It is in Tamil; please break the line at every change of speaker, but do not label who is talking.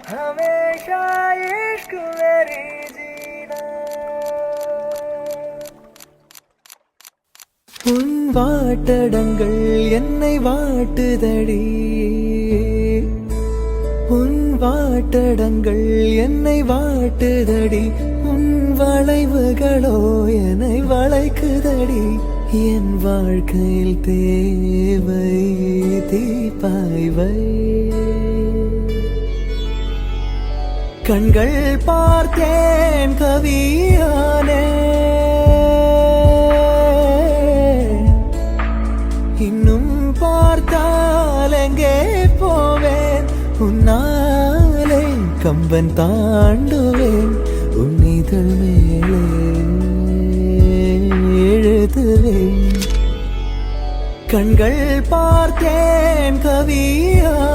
हमेशा इश्क मेरी जीना உன் வாட்டடங்கள் என்னை வாட்டுதடி உன் வாட்டடங்கள் என்னை வாட்டுதடி உன் வளைவுகளோ என்னை வளைக்குதடி என் வாழ்க்கையில் தேவை தீபாய்வை கண்கள் பார்த்தேன் கவியானே இன்னும் பார்த்தால் எங்கே போவேன் உன்னாலே கம்பன் தாண்டுவேன் உன் இதழ் மேலே எழுதுவேன் கண்கள் பார்த்தேன் கவியா